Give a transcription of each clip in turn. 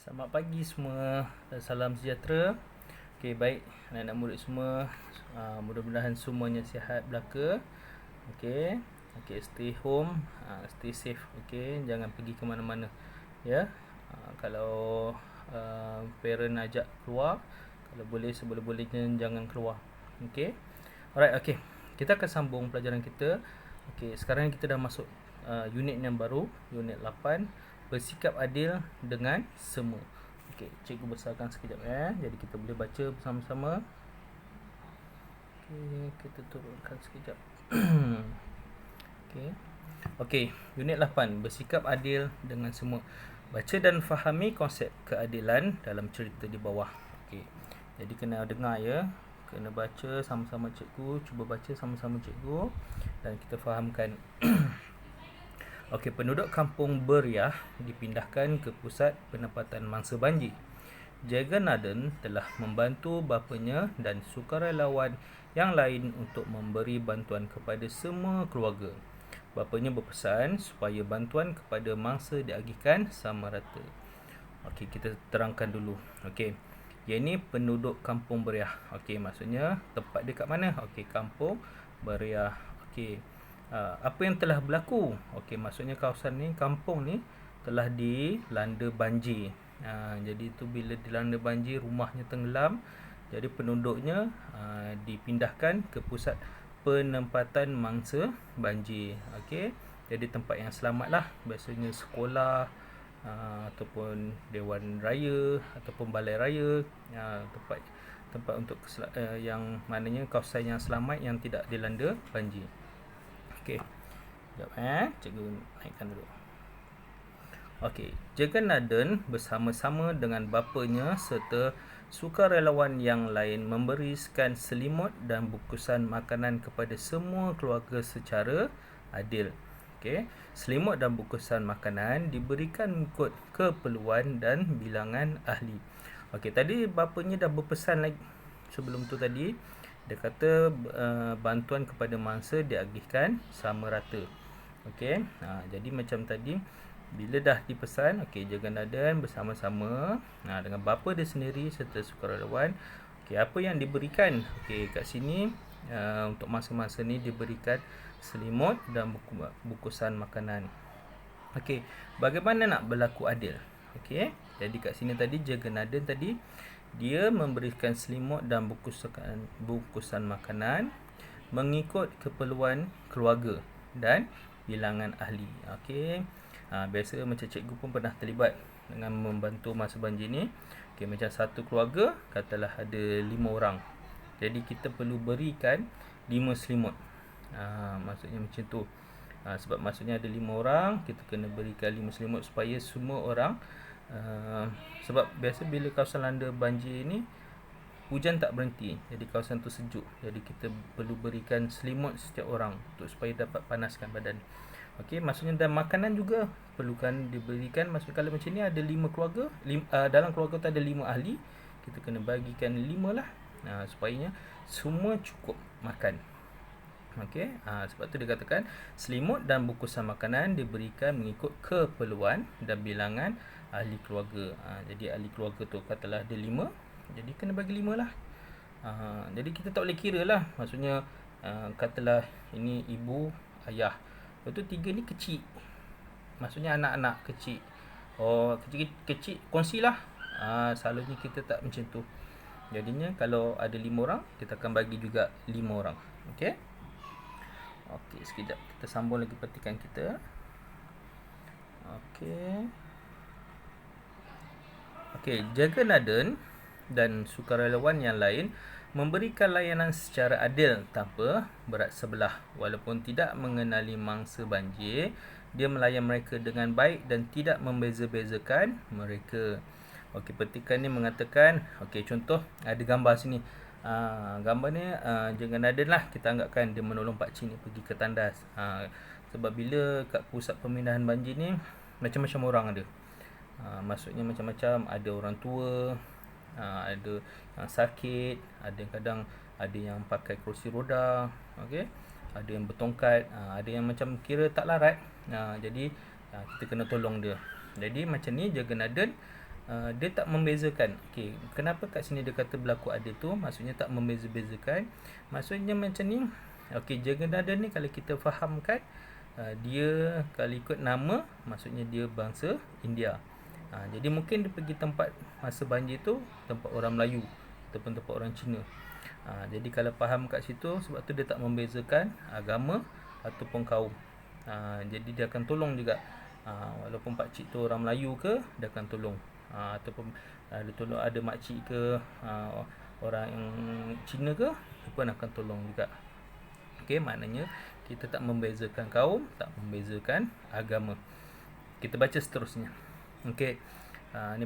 Selamat pagi semua dan salam sejahtera. Okey, baik anak-anak murid semua, mudah-mudahan semuanya sihat belaka. Okey. Okey, stay home, stay safe. Okey, jangan pergi ke mana-mana. Ya. Kalau parent ajak keluar, kalau boleh seboleh-bolehnya jangan keluar. Okey. Alright, okey. Kita akan sambung pelajaran kita. Okey, sekarang kita dah masuk unit yang baru, unit 8, bersikap adil dengan semua. Okey, cikgu besarkan sekejap jadi kita boleh baca bersama-sama. Okey, kita turunkan sekejap. Okey. Okey, unit 8, bersikap adil dengan semua. Baca dan fahami konsep keadilan dalam cerita di bawah. Okey. Jadi kena dengar ya. Kena baca sama-sama cikgu, cuba baca sama-sama cikgu dan kita fahamkan. Okey, penduduk kampung Beriah dipindahkan ke pusat penempatan mangsa banjir. Jagannathan telah membantu bapanya dan sukarelawan yang lain untuk memberi bantuan kepada semua keluarga. Bapanya berpesan supaya bantuan kepada mangsa diagihkan sama rata. Okey, kita terangkan dulu. Okey. Yang ini penduduk kampung Beriah. Okey, maksudnya tempat dia kat mana? Okey, kampung Beriah. Okey. Apa yang telah berlaku? Okey, maksudnya kawasan ni, kampung ni telah dilanda banjir. Jadi tu bila dilanda banjir, rumahnya tenggelam. Jadi penduduknya dipindahkan ke pusat penempatan mangsa banjir. Okey. Jadi tempat yang selamat lah. Biasanya sekolah, ataupun dewan raya ataupun balai raya, tempat untuk yang maknanya kawasan yang selamat yang tidak dilanda banjir. Okey. Sekejap cikgu naikkan dulu. Okey, Jagannathan bersama-sama dengan bapanya serta sukarelawan yang lain memberikan selimut dan bungkusan makanan kepada semua keluarga secara adil. Okey, selimut dan bungkusan makanan diberikan mengikut keperluan dan bilangan ahli. Okey, tadi bapanya dah berpesan lagi sebelum tu tadi. Dia kata bantuan kepada mangsa diagihkan sama rata. Okey, jadi macam tadi bila dah dipesan, okey, Jagannathan bersama-sama dengan bapa dia sendiri serta sukarelawan. Okey, apa yang diberikan? Okey, kat sini untuk masa-masa ni diberikan selimut dan bungkusan makanan. Okey, bagaimana nak berlaku adil? Okey, jadi kat sini tadi Jagannathan tadi dia memberikan selimut dan bungkusan makanan mengikut keperluan keluarga dan bilangan ahli. Okey. Biasa macam cikgu pun pernah terlibat dengan membantu masa banjir ni. Okey, macam satu keluarga katalah ada 5 orang. Jadi kita perlu berikan 5 selimut. Maksudnya macam tu. Sebab maksudnya ada 5 orang, kita kena berikan 5 selimut supaya semua orang sebab biasa bila kawasan landa banjir ni hujan tak berhenti. Jadi kawasan tu sejuk. Jadi kita perlu berikan selimut setiap orang untuk supaya dapat panaskan badan. Okey, maksudnya dan makanan juga perlukan diberikan. Maksudnya kalau macam ni ada 5 keluarga, dalam keluarga tu ada 5 ahli, kita kena bagikan 5 lah. Supaya semua cukup makan. Okey, sebab tu dia katakan selimut dan bungkusan makanan diberikan mengikut keperluan dan bilangan ahli keluarga. Jadi ahli keluarga tu katalah ada 5, jadi kena bagi 5 lah. Jadi kita tak boleh kira lah. Maksudnya katalah ini ibu, ayah, lepas tu 3 ni kecil, maksudnya anak-anak kecil. Kecil kongsilah. Selalunya kita tak macam tu. Jadinya kalau ada 5 orang, kita akan bagi juga 5 orang. Okey. Okey, sekejap kita sambung lagi petikan kita. Okey. Okey, Jagannathan dan sukarelawan yang lain memberikan layanan secara adil tanpa berat sebelah. Walaupun tidak mengenali mangsa banjir, dia melayan mereka dengan baik dan tidak membeza-bezakan mereka. Okey, petikan ni mengatakan, okey, contoh ada gambar sini. Gambar ni Jagannathan lah, kita anggapkan dia menolong pakcik ni pergi ke tandas. Sebab bila kat pusat pemindahan banjir ni macam-macam orang ada. Maksudnya macam-macam, ada orang tua, ada yang sakit, ada yang kadang ada yang pakai kerusi roda, okey, ada yang bertongkat, ada yang macam kira tak larat. Jadi kita kena tolong dia. Jadi macam ni Jagannathan dia tak membezakan. Okey, kenapa kat sini dia kata berlaku adil tu? Maksudnya tak membeza-bezakan. Maksudnya macam ni. Okey, Jagannatha ni kalau kita fahamkan, dia kalau ikut nama, maksudnya dia bangsa India. Jadi mungkin dia pergi tempat masa banjir tu tempat orang Melayu ataupun tempat orang Cina. Jadi kalau faham kat situ, sebab tu dia tak membezakan agama ataupun kaum. Jadi dia akan tolong juga. Walaupun pak cik tu orang Melayu ke, dia akan tolong. Ataupun dia tolong ada mak cik ke, orang yang Cina ke, dia pun akan tolong juga. Okey, maknanya kita tak membezakan kaum, tak membezakan agama. Kita baca seterusnya. Okey. Ini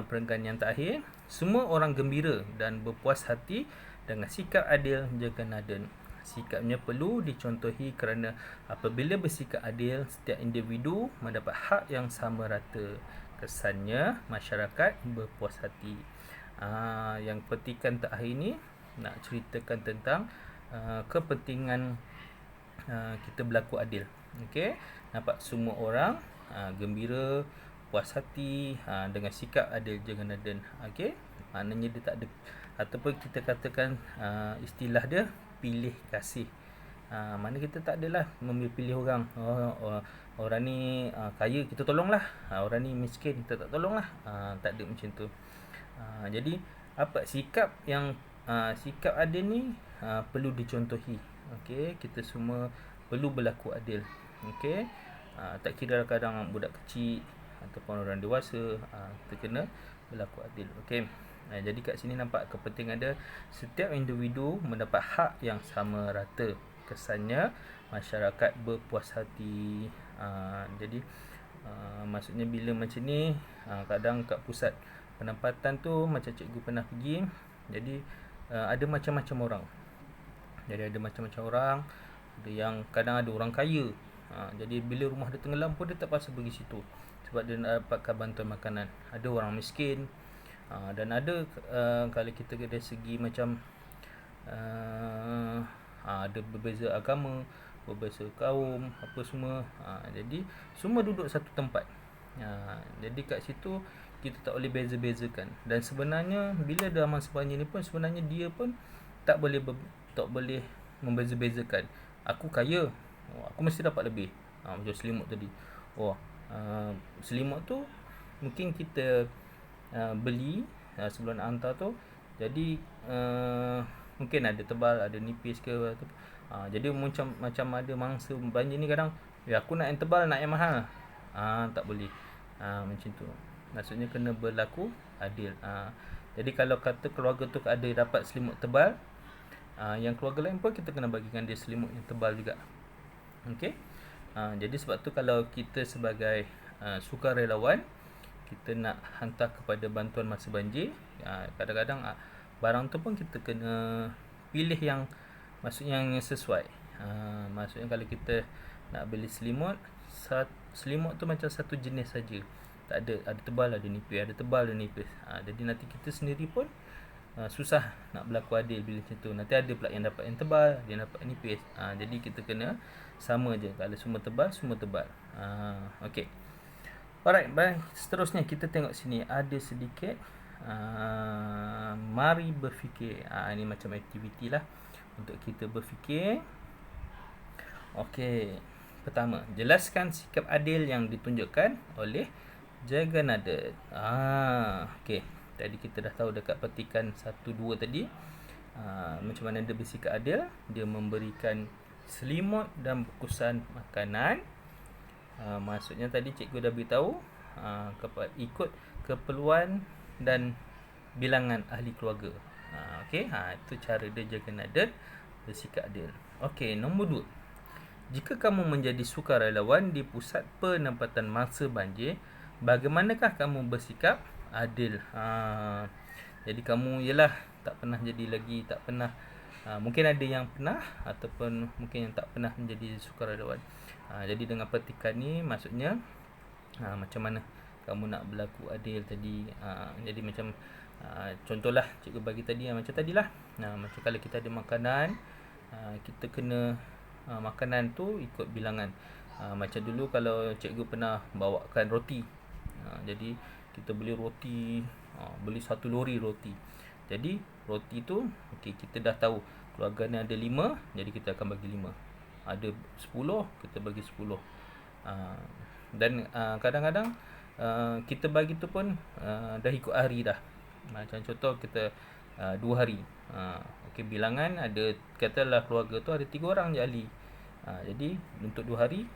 perenggan yang terakhir. Semua orang gembira dan berpuas hati dengan sikap adil Jagannatha. Sikapnya perlu dicontohi kerana apabila bersikap adil, setiap individu mendapat hak yang sama rata. Kesannya masyarakat berpuas hati. Yang petikan terakhir ni nak ceritakan tentang kepentingan kita berlaku adil. Okey, nampak semua orang gembira, puas hati dengan sikap adil Jagannatha. Okey, maknanya dia tak ada, ataupun kita katakan istilah dia pilih kasih. Mana kita tak adalah memilih orang. Orang ni kaya, kita tolonglah. Orang ni miskin, kita tak tolonglah. Tak ada macam tu. Jadi apa sikap yang sikap adil ni perlu dicontohi. Okey, kita semua perlu berlaku adil. Okey, tak kira kadang budak kecil ataupun orang dewasa, kita kena berlaku adil. Okey. Jadi kat sini nampak kepentingan dia, setiap individu mendapat hak yang sama rata. Kesannya masyarakat berpuas hati. Jadi maksudnya bila macam ni, kadang kat pusat penempatan tu macam cikgu pernah pergi, jadi ada macam-macam orang. Jadi ada macam-macam orang. Ada yang kadang ada orang kaya. Jadi bila rumah dia tenggelam pun dia tak pasal pergi situ, sebab dia nak dapatkan bantuan makanan. Ada orang miskin. Dan ada kalau kita dari segi macam ada berbeza agama, berbeza kaum, apa semua. Jadi semua duduk satu tempat. Jadi kat situ kita tak boleh beza-bezakan. Dan sebenarnya bila dalam masa banjir ni pun sebenarnya dia pun tak boleh membeza-bezakan. Aku kaya, aku mesti dapat lebih. Macam selimut tadi. Selimut tu mungkin kita beli sebelum nak hantar tu. Jadi mungkin ada tebal, ada nipis ke jadi macam ada mangsa banjir ni kadang, aku nak yang tebal, nak yang mahal. Tak boleh. Macam tu. Maksudnya kena berlaku adil. Jadi kalau kata keluarga tu ada dapat selimut tebal, yang keluarga lain pun kita kena bagikan dia selimut yang tebal juga. Okey. Jadi sebab tu kalau kita sebagai sukarelawan, kita nak hantar kepada bantuan masa banjir, kadang-kadang barang tu pun kita kena pilih yang maksudnya yang sesuai. Maksudnya kalau kita nak beli selimut tu macam satu jenis saja. Tak ada tebal, ada nipis, ada tebal, ada nipis. Jadi nanti kita sendiri pun susah nak berlaku adil bila macam tu. Nanti ada pula yang dapat yang tebal, dia dapat nipis. Jadi kita kena sama je. Kalau semua tebal, semua tebal. Okey. Alright, baik. Seterusnya kita tengok sini ada sedikit mari berfikir. Ini macam aktiviti lah untuk kita berfikir. Okey. Pertama, jelaskan sikap adil yang ditunjukkan oleh Jagannatha. Okey. Tadi kita dah tahu dekat petikan 1-2 tadi. Macam mana dia bersikap adil. Dia memberikan selimut dan bungkusan makanan. Maksudnya tadi cikgu dah beritahu ikut keperluan dan bilangan ahli keluarga. Okey, itu cara dia Jagannatha bersikap adil. Okey, nombor 2. Jika kamu menjadi sukarelawan di pusat penempatan mangsa banjir, bagaimanakah kamu bersikap adil? Jadi kamu ialah tak pernah jadi lagi, tak pernah, mungkin ada yang pernah ataupun mungkin yang tak pernah menjadi sukarelawan. Jadi dengan petikan ni maksudnya macam mana kamu nak berlaku adil tadi. Jadi macam contohlah cikgu bagi tadi, macam tadilah. Macam kalau kita ada makanan, kita kena makanan tu ikut bilangan. Macam dulu kalau cikgu pernah bawakan roti, jadi kita beli roti, beli 1 lori roti. Jadi roti tu kita dah tahu keluarga ni ada 5, jadi kita akan bagi 5. Ada 10, kita bagi 10. Dan kadang-kadang kita bagi tu pun dah ikut hari dah. Macam contoh kita 2 hari. Bilangan ada, katalah keluarga tu ada 3 orang je ahli. Jadi untuk 2 hari,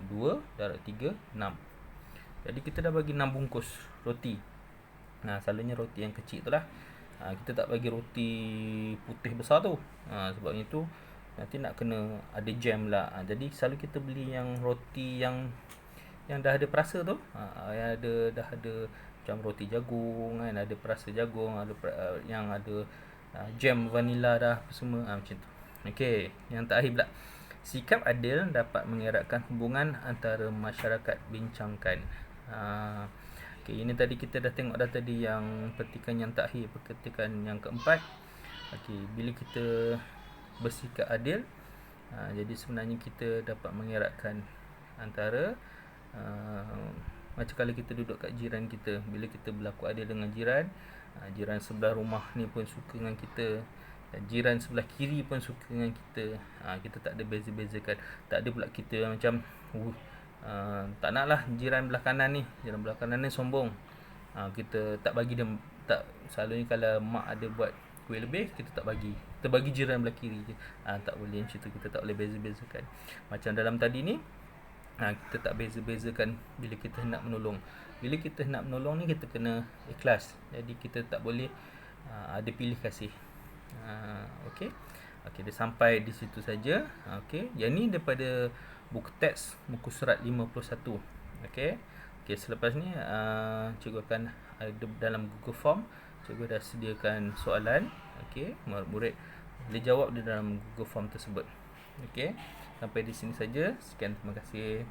2 darab 3, 6. Jadi kita dah bagi 6 bungkus roti. Selalunya roti yang kecil tu lah. Kita tak bagi roti putih besar tu. Sebabnya tu nanti nak kena ada jam lah. Jadi selalu kita beli yang roti yang dah ada perasa tu. Yang dah ada macam roti jagung kan, ada perasa jagung, ada yang ada jam vanila dah semua, macam tu. Okey, yang terakhir pula. Sikap adil dapat mengeratkan hubungan antara masyarakat. Bincangkan. Ini tadi kita dah tengok dah tadi yang petikan yang terakhir, petikan yang keempat. Bila kita bersikap adil, jadi sebenarnya kita dapat mengeratkan antara macam kalau kita duduk kat jiran kita, bila kita berlaku adil dengan jiran, jiran sebelah rumah ni pun suka dengan kita, jiran sebelah kiri pun suka dengan kita. Kita tak ada beza-bezakan. Tak ada pula kita macam tak nak lah jiran belah kanan ni sombong. Kita tak bagi dia, tak. Selalunya kalau mak ada buat kuih lebih, kita tak bagi, kita bagi jiran belah kiri je. Tak boleh macam tu, kita tak boleh beza-bezakan. Macam dalam tadi ni, kita tak beza-bezakan bila kita hendak menolong. Bila kita hendak menolong ni, kita kena ikhlas. Jadi kita tak boleh ada pilih kasih. Okey, dah sampai di situ saja. Yang ni daripada buku teks muka surat 51. Okey, selepas ni cikgu akan ada dalam Google Form, cikgu dah sediakan soalan. Murid-murid boleh jawab di dalam Google Form tersebut. Sampai di sini saja. Sekian, terima kasih.